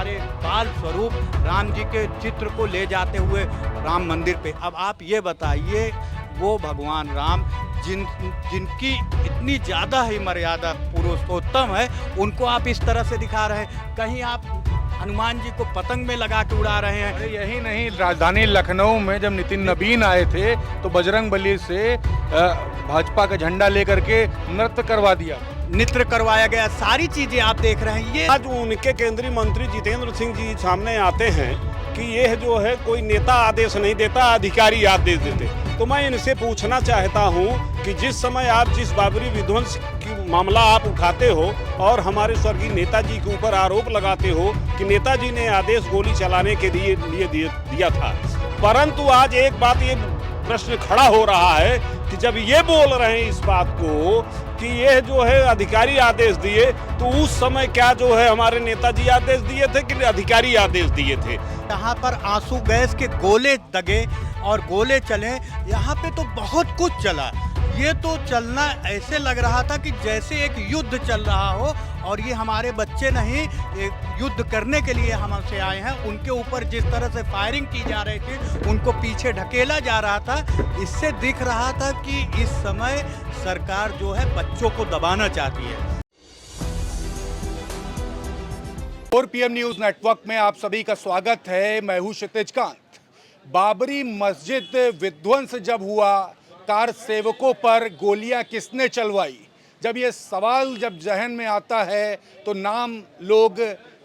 हमारे बाल स्वरूप राम जी के चित्र को ले जाते हुए राम मंदिर पे। अब आप ये बताइए, वो भगवान राम जिनकी इतनी ज़्यादा ही मर्यादा पुरुषोत्तम है, उनको आप इस तरह से दिखा रहे हैं। कहीं आप हनुमान जी को पतंग में लगा के उड़ा रहे हैं। अरे यही नहीं, राजधानी लखनऊ में जब नितिन नबीन आए थे तो बजरंग बली से भाजपा का झंडा लेकर के नृत्य करवा दिया, नृत्य करवाया गया। सारी चीजें आप देख रहे हैं। ये आज उनके केंद्रीय मंत्री जितेंद्र सिंह जी सामने आते हैं कि यह जो है कोई नेता आदेश नहीं देता, अधिकारी आदेश देते। तो मैं इनसे पूछना चाहता हूं कि जिस समय आप जिस बाबरी विध्वंस की मामला आप उठाते हो और हमारे स्वर्गीय नेताजी के ऊपर आरोप लगाते हो कि नेताजी ने आदेश गोली चलाने के लिए दिया था, परंतु आज एक बात ये प्रश्न खड़ा हो रहा है कि जब ये बोल रहे हैं इस बात को कि यह जो है अधिकारी आदेश दिए, तो उस समय क्या जो है हमारे नेताजी आदेश दिए थे कि अधिकारी आदेश दिए थे? यहाँ पर आंसू गैस के गोले दगे और गोले चले, यहाँ पे तो बहुत कुछ चला। ये तो चलना ऐसे लग रहा था कि जैसे एक युद्ध चल रहा हो, और ये हमारे बच्चे नहीं, एक युद्ध करने के लिए हमसे आए हैं। उनके ऊपर जिस तरह से फायरिंग की जा रही थी, उनको पीछे ढकेला जा रहा था, इससे दिख रहा था कि इस समय सरकार जो है बच्चों को दबाना चाहती है। और पीएम न्यूज नेटवर्क में आप सभी का स्वागत है। मैं हूं क्षितिज कांत। बाबरी मस्जिद विध्वंस जब हुआ, कार सेवकों पर गोलियां किसने चलवाई, जब ये सवाल जब जहन में आता है तो नाम लोग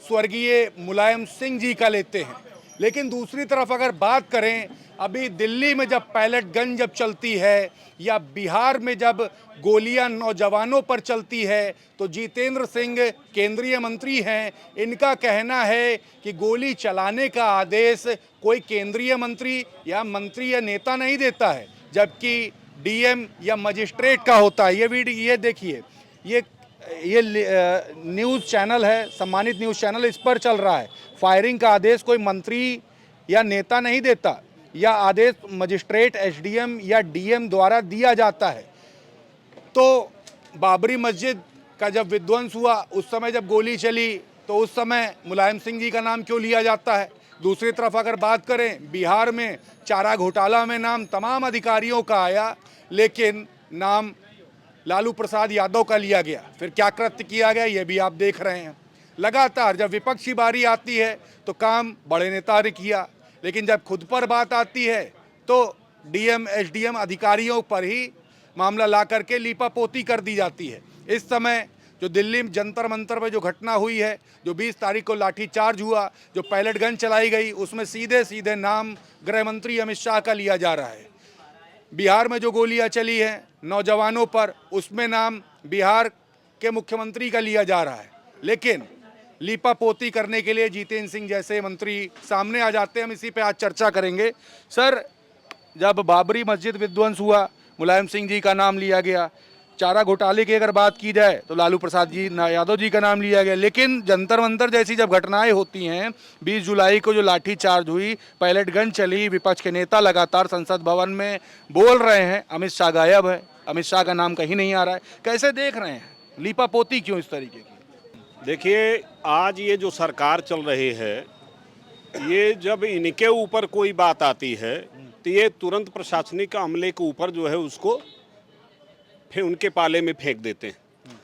स्वर्गीय मुलायम सिंह जी का लेते हैं। लेकिन दूसरी तरफ अगर बात करें, अभी दिल्ली में जब पैलेट गन जब चलती है या बिहार में जब गोलियां नौजवानों पर चलती है, तो जितेंद्र सिंह केंद्रीय मंत्री हैं, इनका कहना है कि गोली चलाने का आदेश कोई केंद्रीय मंत्री या नेता नहीं देता है, जबकि डीएम या मजिस्ट्रेट का होता है। ये देखिए, ये न्यूज़ चैनल है, सम्मानित न्यूज़ चैनल, इस पर चल रहा है। फायरिंग का आदेश कोई मंत्री या नेता नहीं देता, या आदेश मजिस्ट्रेट, एसडीएम या डीएम द्वारा दिया जाता है। तो बाबरी मस्जिद का जब विध्वंस हुआ, उस समय जब गोली चली, तो उस समय मुलायम सिंह जी का नाम क्यों लिया जाता है? दूसरी तरफ अगर बात करें, बिहार में चारा घोटाला में नाम तमाम अधिकारियों का आया, लेकिन नाम लालू प्रसाद यादव का लिया गया। फिर क्या कृत्य किया गया, ये भी आप देख रहे हैं। लगातार जब विपक्ष की बारी आती है तो काम बड़े नेता ने किया, लेकिन जब खुद पर बात आती है तो डीएम एसडीएम अधिकारियों पर ही मामला ला करके लीपापोती कर दी जाती है। इस समय जो दिल्ली में जंतर मंतर में जो घटना हुई है, जो 20 तारीख को लाठीचार्ज हुआ, जो पैलेट गन चलाई गई, उसमें सीधे सीधे नाम गृह मंत्री अमित शाह का लिया जा रहा है। बिहार में जो गोलियां चली हैं नौजवानों पर, उसमें नाम बिहार के मुख्यमंत्री का लिया जा रहा है। लेकिन लीपापोती करने के लिए जितेंद्र सिंह जैसे मंत्री सामने आ जाते हैं। हम इसी पे आज चर्चा करेंगे। सर, जब बाबरी मस्जिद विध्वंस हुआ, मुलायम सिंह जी का नाम लिया गया। चारा घोटाले की अगर बात की जाए तो लालू प्रसाद जी यादव जी का नाम लिया गया। लेकिन जंतर मंतर जैसी जब घटनाएं होती हैं, 20 जुलाई को जो लाठीचार्ज हुई, पैलेट गन चली, विपक्ष के नेता लगातार संसद भवन में बोल रहे हैं, अमित शाह गायब है, अमित शाह का नाम कहीं नहीं आ रहा है। कैसे देख रहे हैं, लीपापोती क्यों इस तरीके की? देखिए, आज ये जो सरकार चल रही है, ये जब इनके ऊपर कोई बात आती है तो ये तुरंत प्रशासनिक अमले के ऊपर जो है उसको फिर उनके पाले में फेंक देते हैं,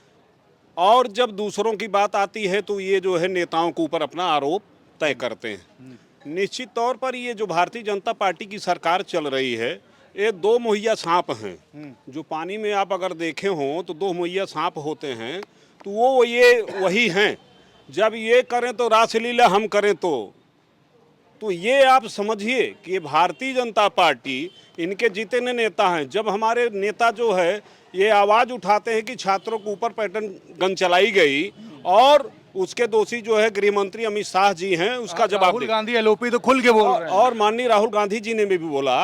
और जब दूसरों की बात आती है तो ये जो है नेताओं के ऊपर अपना आरोप तय करते हैं। निश्चित तौर पर ये जो भारतीय जनता पार्टी की सरकार चल रही है, ये दो मुहैया सांप हैं। जो पानी में आप अगर देखे हों तो दो मुहैया सांप होते हैं, तो वो ये वही हैं। जब ये करें तो रासलीला हम करें तो ये आप समझिए कि ये भारतीय जनता पार्टी, इनके जीते ने नेता हैं। जब हमारे नेता जो है ये आवाज़ उठाते हैं कि छात्रों के ऊपर पैटर्न गन चलाई गई, और उसके दोषी जो है गृह मंत्री अमित शाह जी हैं, उसका जवाब राहुल गांधी एलओपी तो खुल के बोल रहे हैं, और माननीय राहुल गांधी जी ने भी बोला।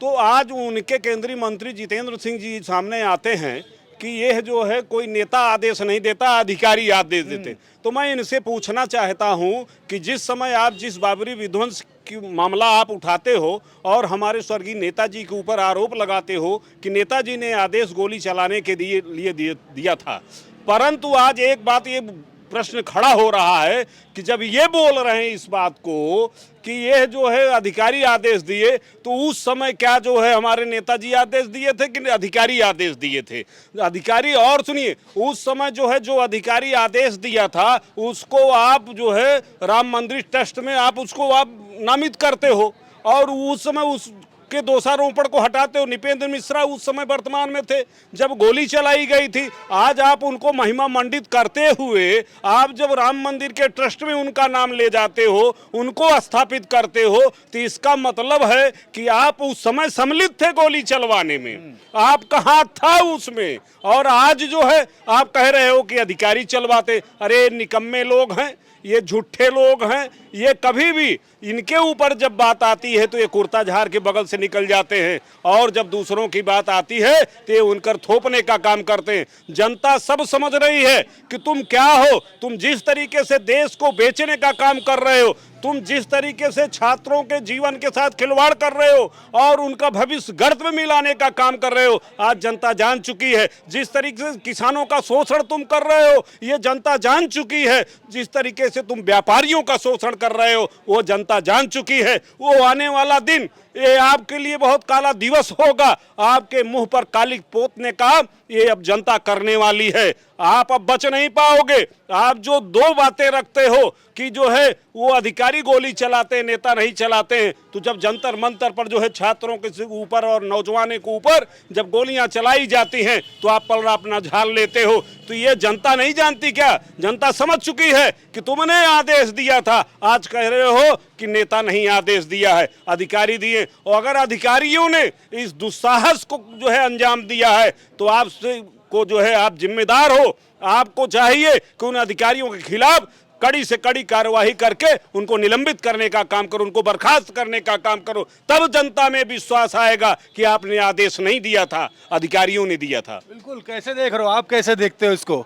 तो आज उनके केंद्रीय मंत्री जितेंद्र सिंह जी सामने आते हैं कि यह जो है कोई नेता आदेश नहीं देता, अधिकारी आदेश देते। तो मैं इनसे पूछना चाहता हूं कि जिस समय आप जिस बाबरी विध्वंस की मामला आप उठाते हो और हमारे स्वर्गीय नेताजी के ऊपर आरोप लगाते हो कि नेताजी ने आदेश गोली चलाने के लिए दिया था, परंतु आज एक बात ये प्रश्न खड़ा हो रहा है कि जब ये बोल रहे हैं इस बात को कि ये जो है अधिकारी आदेश दिए, तो उस समय क्या जो है हमारे नेताजी आदेश दिए थे कि अधिकारी आदेश दिए थे? अधिकारी, और सुनिए, उस समय जो है जो अधिकारी आदेश दिया था उसको आप जो है राम मंदिर ट्रस्ट में आप उसको आप नामित करते हो, और उस समय उसके दोषारोपण को हटाते हो। नृपेंद्र मिश्रा उस समय वर्तमान में थे जब गोली चलाई गई थी। आज आप उनको महिमा मंडित करते हुए आप जब राम मंदिर के ट्रस्ट में उनका नाम ले जाते हो, उनको स्थापित करते हो, तो इसका मतलब है कि आप उस समय सम्मिलित थे गोली चलवाने में। आप कहाँ था उसमें? और आज जो है आप कह रहे हो कि अधिकारी चलवाते। अरे निकम्मे लोग हैं, ये झूठे लोग हैं, ये कभी भी इनके ऊपर जब बात आती है तो ये कुर्ता झाड़ के बगल से निकल जाते हैं, और जब दूसरों की बात आती है तो ये उनकर थोपने का काम करते हैं। जनता सब समझ रही है कि तुम क्या हो। तुम जिस तरीके से देश को बेचने का काम कर रहे हो, तुम जिस तरीके से छात्रों के जीवन के साथ खिलवाड़ कर रहे हो और उनका भविष्य गर्त में मिलाने का काम कर रहे हो, आज जनता जान चुकी है। जिस तरीके से किसानों का शोषण तुम कर रहे हो, ये जनता जान चुकी है। जिस तरीके से तुम व्यापारियों का शोषण कर रहे हो, वो जनता जान चुकी है। वो आने वाला दिन ये आपके लिए बहुत काला दिवस होगा। आपके मुंह पर काली पोतने का ये अब जनता करने वाली है। आप अब बच नहीं पाओगे। आप जो दो बातें रखते हो कि जो है वो अधिकारी गोली चलाते हैं, नेता नहीं चलाते हैं, तो जब जंतर मंतर पर जो है छात्रों के ऊपर और नौजवानों के ऊपर जब गोलियां चलाई जाती हैं तो आप पलड़ा अपना झाड़ लेते हो। तो ये जनता नहीं जानती क्या? जनता समझ चुकी है कि तुमने आदेश दिया था। आज कह रहे हो कि नेता नहीं आदेश दिया है, अधिकारी दिए। और अगर अधिकारियों ने इस दुस्साहस को जो है अंजाम दिया है तो आपसे को जो है आप जिम्मेदार हो। आपको चाहिए कि उन अधिकारियों के खिलाफ कड़ी से कड़ी कार्यवाही करके उनको निलंबित करने का काम करो, उनको बर्खास्त करने का काम करो। तब जनता में विश्वास आएगा कि आपने आदेश नहीं दिया था, अधिकारियों ने दिया था। बिल्कुल। कैसे देख रहे हो आप, कैसे देखते हो इसको?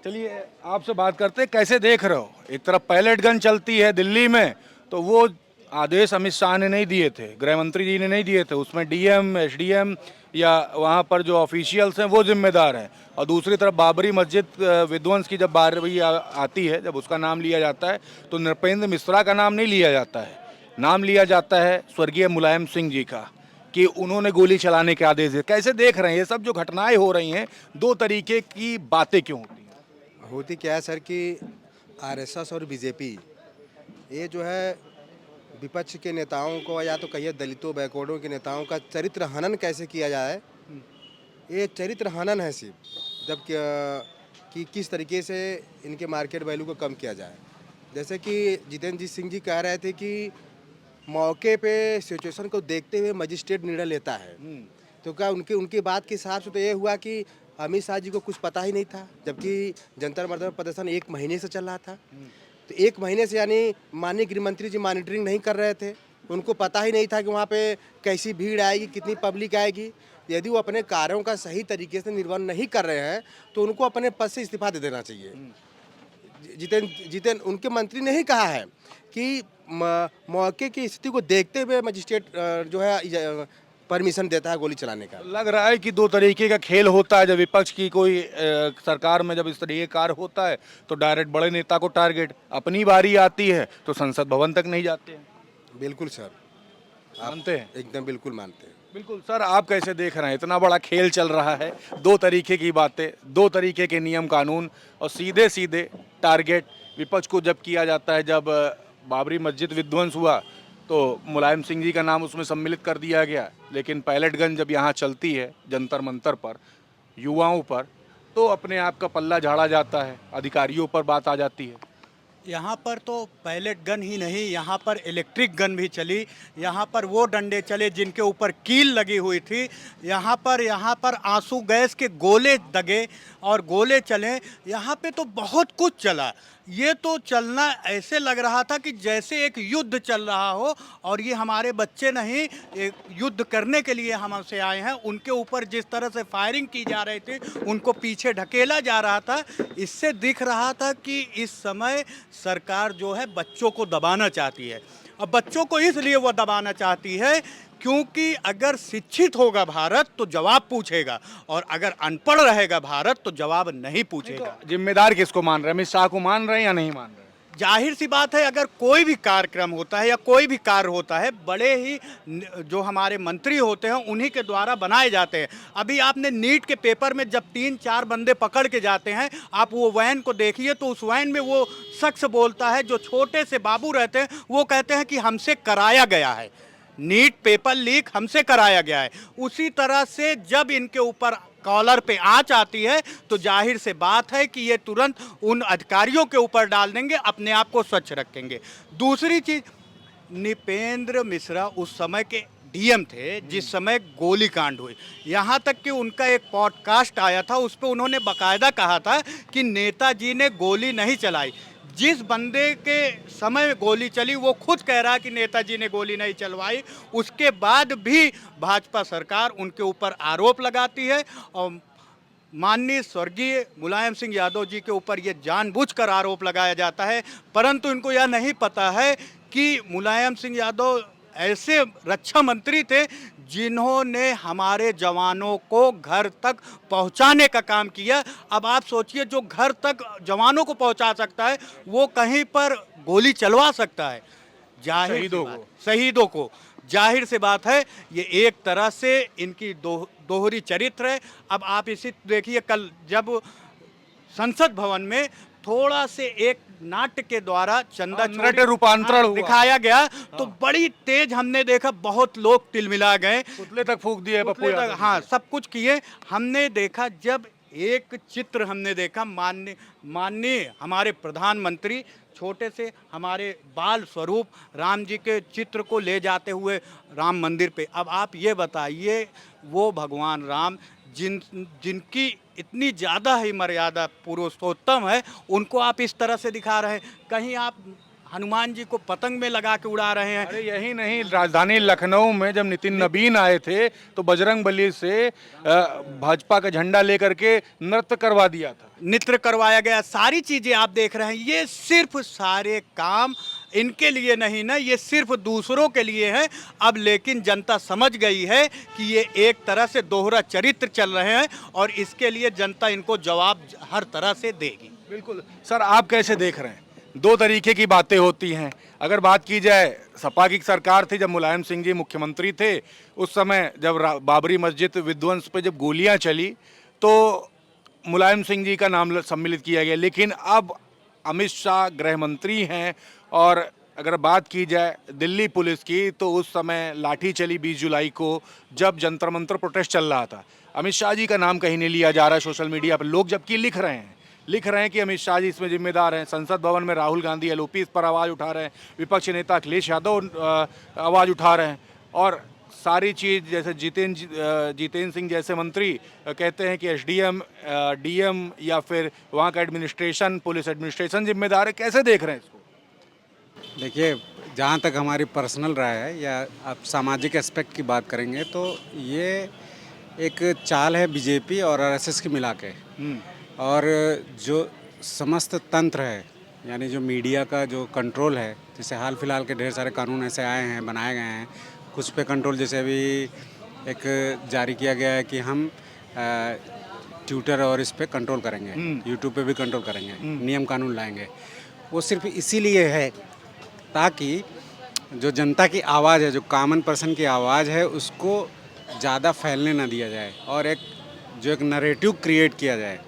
चलिए आपसे बात करते हैं, कैसे देख रहे हो? एक तरफ पैलेट गन चलती है दिल्ली में, तो वो आदेश अमित शाह ने नहीं दिए थे, गृह मंत्री जी ने नहीं दिए थे, उसमें डीएम एसडीएम या वहाँ पर जो ऑफिशियल्स हैं वो जिम्मेदार हैं। और दूसरी तरफ बाबरी मस्जिद विध्वंस की जब बारहवीं आती है, जब उसका नाम लिया जाता है तो नृपेंद्र मिश्रा का नाम नहीं लिया जाता है, नाम लिया जाता है स्वर्गीय मुलायम सिंह जी का, कि उन्होंने गोली चलाने के आदेश दिए। कैसे देख रहे हैं ये सब जो घटनाएं हो रही हैं? दो तरीके की बातें क्यों होती हैं? होती क्या है सर कि आरएसएस और बीजेपी ये जो है विपक्ष के नेताओं को, या तो कहिए दलितों बैकवर्डों के नेताओं का चरित्र हनन कैसे किया जाए, ये चरित्र हनन है सिर्फ। जब कि किस तरीके से इनके मार्केट वैल्यू को कम किया जाए। जैसे कि जितेंद्र सिंह जी कह रहे थे कि मौके पे सिचुएशन को देखते हुए मजिस्ट्रेट निर्णय लेता है, तो क्या उनकी बात के हिसाब से तो ये हुआ कि अमित शाह जी को कुछ पता ही नहीं था, जबकि जंतर मंतर प्रदर्शन 1 महीने से चल रहा था। तो 1 महीने से यानी माननीय गृह मंत्री जी मॉनिटरिंग नहीं कर रहे थे, उनको पता ही नहीं था कि वहाँ पे कैसी भीड़ आएगी, कितनी पब्लिक आएगी। यदि वो अपने कार्यों का सही तरीके से निर्वहन नहीं कर रहे हैं तो उनको अपने पद से इस्तीफा दे देना चाहिए। जितेंद्र उनके मंत्री ने ही कहा है कि मौके की स्थिति को देखते हुए मजिस्ट्रेट जो है परमिशन देता है गोली चलाने का। लग रहा है कि दो तरीके का खेल होता है। जब विपक्ष की कोई सरकार में जब इस तरीके का कार्य होता है तो डायरेक्ट बड़े नेता को टारगेट, अपनी बारी आती है तो संसद भवन तक नहीं जाते हैं। बिल्कुल सर, मानते हैं? एकदम बिल्कुल मानते हैं। बिल्कुल सर, आप कैसे देख रहे हैं? इतना बड़ा खेल चल रहा है, दो तरीके की बातें, दो तरीके के नियम कानून, और सीधे सीधे टारगेट विपक्ष को जब किया जाता है। जब बाबरी मस्जिद विध्वंस हुआ तो मुलायम सिंह जी का नाम उसमें सम्मिलित कर दिया गया, लेकिन पैलेट गन जब यहाँ चलती है जंतर मंतर पर युवाओं पर, तो अपने आप का पल्ला झाड़ा जाता है, अधिकारियों पर बात आ जाती है। यहाँ पर तो पैलेट गन ही नहीं, यहाँ पर इलेक्ट्रिक गन भी चली, यहाँ पर वो डंडे चले जिनके ऊपर कील लगी हुई थी, यहाँ पर आंसू गैस के गोले दगे और गोले चले। यहाँ पे तो बहुत कुछ चला। ये तो चलना ऐसे लग रहा था कि जैसे एक युद्ध चल रहा हो, और ये हमारे बच्चे नहीं, एक युद्ध करने के लिए हमसे आए हैं। उनके ऊपर जिस तरह से फायरिंग की जा रही थी, उनको पीछे ढकेला जा रहा था, इससे दिख रहा था कि इस समय सरकार जो है बच्चों को दबाना चाहती है। अब बच्चों को इसलिए वो दबाना चाहती है क्योंकि अगर शिक्षित होगा भारत तो जवाब पूछेगा, और अगर अनपढ़ रहेगा भारत तो जवाब नहीं पूछेगा। जिम्मेदार किसको मान रहे हैं, अमित शाह को मान रहे हैं या नहीं मान रहे हैं? जाहिर सी बात है, अगर कोई भी कार्यक्रम होता है या कोई भी कार्य होता है, बड़े ही जो हमारे मंत्री होते हैं उन्हीं के द्वारा बनाए जाते हैं। अभी आपने नीट के पेपर में जब 3-4 बंदे पकड़ के जाते हैं, आप वो वैन को देखिए तो उस वैन में वो शख्स बोलता है, जो छोटे से बाबू रहते हैं वो कहते हैं कि हमसे कराया गया है, नीट पेपर लीक हमसे कराया गया है। उसी तरह से जब इनके ऊपर कॉलर पे आंच आती है तो जाहिर से बात है कि ये तुरंत उन अधिकारियों के ऊपर डाल देंगे, अपने आप को स्वच्छ रखेंगे। दूसरी चीज, नृपेंद्र मिश्रा उस समय के डीएम थे जिस समय गोली कांड हुई। यहाँ तक कि उनका एक पॉडकास्ट आया था, उस पर उन्होंने बाकायदा कहा था कि नेताजी ने गोली नहीं चलाई। जिस बंदे के समय गोली चली वो खुद कह रहा है कि नेताजी ने गोली नहीं चलवाई, उसके बाद भी भाजपा सरकार उनके ऊपर आरोप लगाती है। और माननीय स्वर्गीय मुलायम सिंह यादव जी के ऊपर ये जानबूझकर आरोप लगाया जाता है, परंतु इनको यह नहीं पता है कि मुलायम सिंह यादव ऐसे रक्षा मंत्री थे जिन्होंने हमारे जवानों को घर तक पहुंचाने का काम किया। अब आप सोचिए, जो घर तक जवानों को पहुंचा सकता है वो कहीं पर गोली चलवा सकता है शहीदों को। जाहिर सी बात है ये एक तरह से इनकी दोहरी चरित्र है। अब आप इसी देखिए, कल जब संसद भवन में थोड़ा से एक नाट्य के द्वारा चंदा नृत्य रूपांतरण हुआ, दिखाया गया तो बड़ी तेज हमने देखा, बहुत लोग तिलमिला गए, पुतले तक फूंक दिए, हाँ सब कुछ किए। हमने देखा जब एक चित्र हमने देखा, माननीय हमारे प्रधानमंत्री छोटे से हमारे बाल स्वरूप राम जी के चित्र को ले जाते हुए राम मंदिर पे। अब आप ये बताइए, वो भगवान राम जिनकी इतनी ज़्यादा ही मर्यादा पुरुषोत्तम है, उनको आप इस तरह से दिखा रहे हैं। कहीं आप हनुमान जी को पतंग में लगा के उड़ा रहे हैं। अरे यही नहीं, राजधानी लखनऊ में जब नितिन नबीन आए थे तो बजरंग बली से भाजपा का झंडा लेकर के नृत्य करवा दिया था, नृत्य करवाया गया। सारी चीज़ें आप देख रहे हैं, ये सिर्फ सारे काम इनके लिए नहीं ना, ये सिर्फ दूसरों के लिए है। अब लेकिन जनता समझ गई है कि ये एक तरह से दोहरा चरित्र चल रहे हैं और इसके लिए जनता इनको जवाब हर तरह से देगी। बिल्कुल सर, आप कैसे देख रहे हैं? दो तरीके की बातें होती हैं। अगर बात की जाए, सपा की सरकार थी जब मुलायम सिंह जी मुख्यमंत्री थे, उस समय जब बाबरी मस्जिद विध्वंस पे जब गोलियां चली तो मुलायम सिंह जी का नाम सम्मिलित किया गया। लेकिन अब अमित शाह गृह मंत्री हैं, और अगर बात की जाए दिल्ली पुलिस की तो उस समय लाठी चली 20 जुलाई को जब जंतर मंतर प्रोटेस्ट चल रहा था। अमित शाह जी का नाम कहीं नहीं लिया जा रहा है सोशल मीडिया पर। लोग जबकि लिख रहे हैं कि अमित शाह जी इसमें जिम्मेदार हैं। संसद भवन में राहुल गांधी एलओपी इस पर आवाज़ उठा रहे हैं, विपक्षी नेता अखिलेश यादव आवाज़ उठा रहे हैं, और सारी चीज़ जैसे जितेंद्र सिंह जैसे मंत्री कहते हैं कि एसडीएम डीएम या फिर वहाँ का एडमिनिस्ट्रेशन, पुलिस एडमिनिस्ट्रेशन जिम्मेदार है। कैसे देख रहे हैं इसको? देखिए, जहाँ तक हमारी पर्सनल राय है या आप सामाजिक एस्पेक्ट की बात करेंगे तो ये एक चाल है बीजेपी और आरएसएस की मिला के। और जो समस्त तंत्र है, यानी जो मीडिया का जो कंट्रोल है, जैसे हाल फिलहाल के ढेर सारे कानून ऐसे आए हैं, बनाए गए हैं, कुछ पे कंट्रोल, जैसे अभी एक जारी किया गया है कि हम ट्विटर और इस पे कंट्रोल करेंगे, यूट्यूब पे भी कंट्रोल करेंगे, नियम कानून लाएंगे। वो सिर्फ इसीलिए है ताकि जो जनता की आवाज़ है, जो कॉमन पर्सन की आवाज़ है, उसको ज़्यादा फैलने ना दिया जाए और एक नरेटिव क्रिएट किया जाए।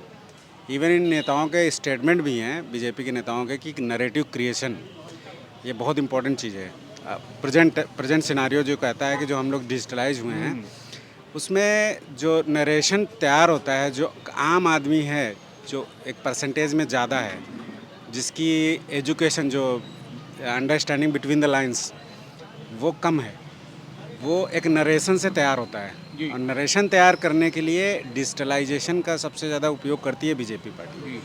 इवन इन नेताओं के स्टेटमेंट भी हैं, बीजेपी के नेताओं के, कि नरेटिव क्रिएशन ये बहुत इंपॉर्टेंट चीज़ है। प्रेजेंट सिनारियो जो कहता है कि जो हम लोग डिजिटलाइज हुए हैं, उसमें जो नरेशन तैयार होता है, जो आम आदमी है, जो एक परसेंटेज में ज़्यादा है, जिसकी एजुकेशन, जो अंडरस्टैंडिंग बिटवीन द लाइंस वो कम है, वो एक नरेशन से तैयार होता है। और नरेशन तैयार करने के लिए डिजिटलाइजेशन का सबसे ज़्यादा उपयोग करती है बीजेपी पार्टी।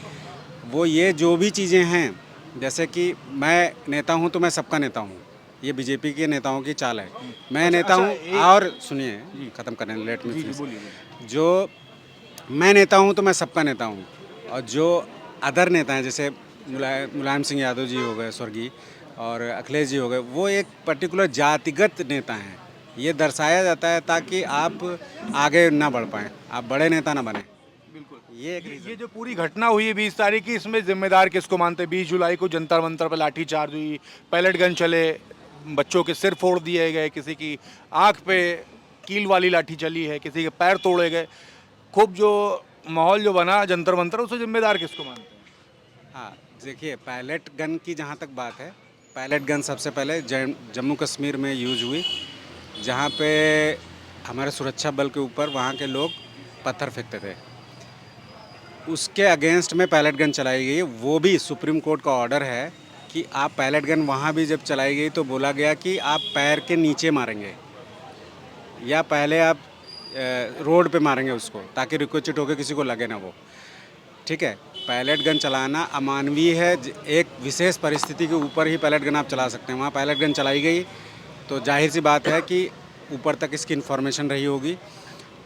वो ये जो भी चीज़ें हैं, जैसे कि मैं नेता हूँ तो मैं सबका नेता हूँ, ये बीजेपी के नेताओं की चाल है। मैं नेता हूँ, और सुनिए, ख़त्म करें, लेट मी फिनिश। जो मैं नेता हूँ तो मैं सबका नेता हूँ, और जो अदर नेता हैं, जैसे मुलायम सिंह यादव जी हो गए स्वर्गीय, और अखिलेश जी हो गए, वो एक पर्टिकुलर जातिगत नेता हैं। ये दर्शाया जाता है ताकि आप आगे ना बढ़ पाएँ, आप बड़े नेता ना बने। बिल्कुल। ये एक ये जो पूरी घटना हुई है 20 तारीख की, इसमें जिम्मेदार किसको मानते हैं? 20 जुलाई को जंतर मंतर पर लाठीचार्ज हुई, पैलेट गन चले, बच्चों के सिर फोड़ दिए गए, किसी की आंख पे कील वाली लाठी चली है, किसी के पैर तोड़े गए, खूब जो माहौल जो बना जंतर मंतर, उसको जिम्मेदार किसको मानते हैं? हाँ, देखिए पैलेट गन की जहाँ तक बात है, पैलेट गन सबसे पहले जम्मू कश्मीर में यूज हुई, जहाँ पे हमारे सुरक्षा बल के ऊपर वहाँ के लोग पत्थर फेंकते थे। उसके अगेंस्ट में पैलेट गन चलाई गई। वो भी सुप्रीम कोर्ट का ऑर्डर है कि आप पैलेट गन वहाँ भी जब चलाई गई तो बोला गया कि आप पैर के नीचे मारेंगे या पहले आप रोड पे मारेंगे उसको, ताकि रिक्वेस्ट होकर किसी को लगे ना वो। ठीक है, पैलेट गन चलाना अमानवीय है। एक विशेष परिस्थिति के ऊपर ही पैलेट गन आप चला सकते हैं। वहाँ पैलेट गन चलाई गई तो जाहिर सी बात है कि ऊपर तक इसकी इन्फॉर्मेशन रही होगी,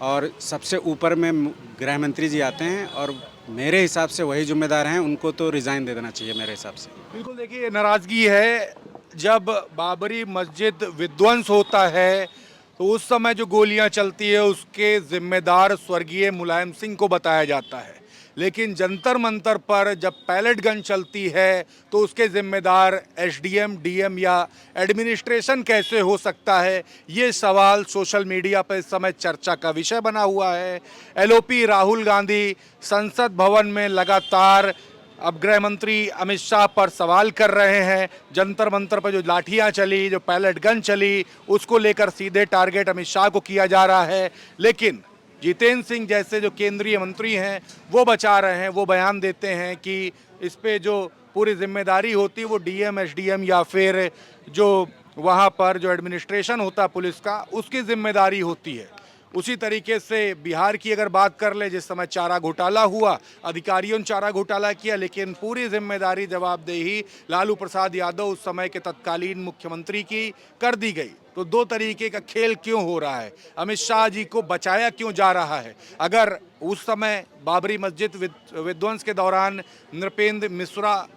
और सबसे ऊपर में गृह मंत्री जी आते हैं, और मेरे हिसाब से वही जिम्मेदार हैं, उनको तो रिज़ाइन दे देना चाहिए मेरे हिसाब से। बिल्कुल, देखिए नाराज़गी है जब बाबरी मस्जिद विध्वंस होता है तो उस समय जो गोलियां चलती है उसके जिम्मेदार स्वर्गीय मुलायम सिंह को बताया जाता है, लेकिन जंतर मंतर पर जब पैलेट गन चलती है तो उसके जिम्मेदार एसडीएम, डीएम या एडमिनिस्ट्रेशन कैसे हो सकता है? ये सवाल सोशल मीडिया पर इस समय चर्चा का विषय बना हुआ है। एलओपी राहुल गांधी संसद भवन में लगातार अब गृह मंत्री अमित शाह पर सवाल कर रहे हैं। जंतर मंतर पर जो लाठियां चली, जो पैलेट गन चली, उसको लेकर सीधे टारगेट अमित शाह को किया जा रहा है, लेकिन जितेंद्र सिंह जैसे जो केंद्रीय मंत्री हैं वो बचा रहे हैं। वो बयान देते हैं कि इस पे जो पूरी जिम्मेदारी होती है वो डीएम, एसडीएम या फिर जो वहाँ पर जो एडमिनिस्ट्रेशन होता है पुलिस का, उसकी जिम्मेदारी होती है। उसी तरीके से बिहार की अगर बात कर ले, जिस समय चारा घोटाला हुआ, अधिकारियों ने चारा घोटाला किया, लेकिन पूरी जिम्मेदारी, जवाबदेही लालू प्रसाद यादव उस समय के तत्कालीन मुख्यमंत्री की कर दी गई। तो दो तरीके का खेल क्यों हो रहा है? अमित शाह जी को बचाया क्यों जा रहा है? अगर उस समय बाबरी मस्जिद विध्वंस के दौरान नृपेंद्र मिश्रा,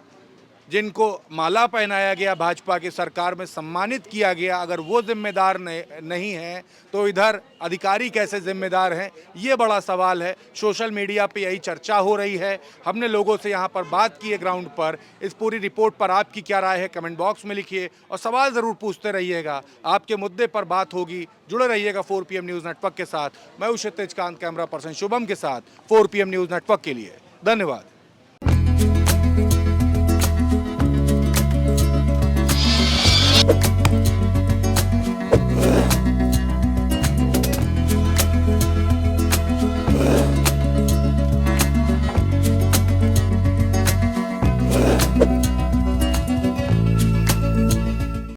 जिनको माला पहनाया गया, भाजपा की सरकार में सम्मानित किया गया, अगर वो जिम्मेदार नहीं है तो इधर अधिकारी कैसे जिम्मेदार हैं? ये बड़ा सवाल है। सोशल मीडिया पे यही चर्चा हो रही है। हमने लोगों से यहाँ पर बात की है ग्राउंड पर। इस पूरी रिपोर्ट पर आपकी क्या राय है? कमेंट बॉक्स में लिखिए और सवाल ज़रूर पूछते रहिएगा। आपके मुद्दे पर बात होगी। जुड़े रहिएगा 4 PM न्यूज़ नेटवर्क के साथ। मैं हूं क्षितिज कांत, कैमरा पर्सन शुभम के साथ 4 PM न्यूज़ नेटवर्क के लिए। धन्यवाद।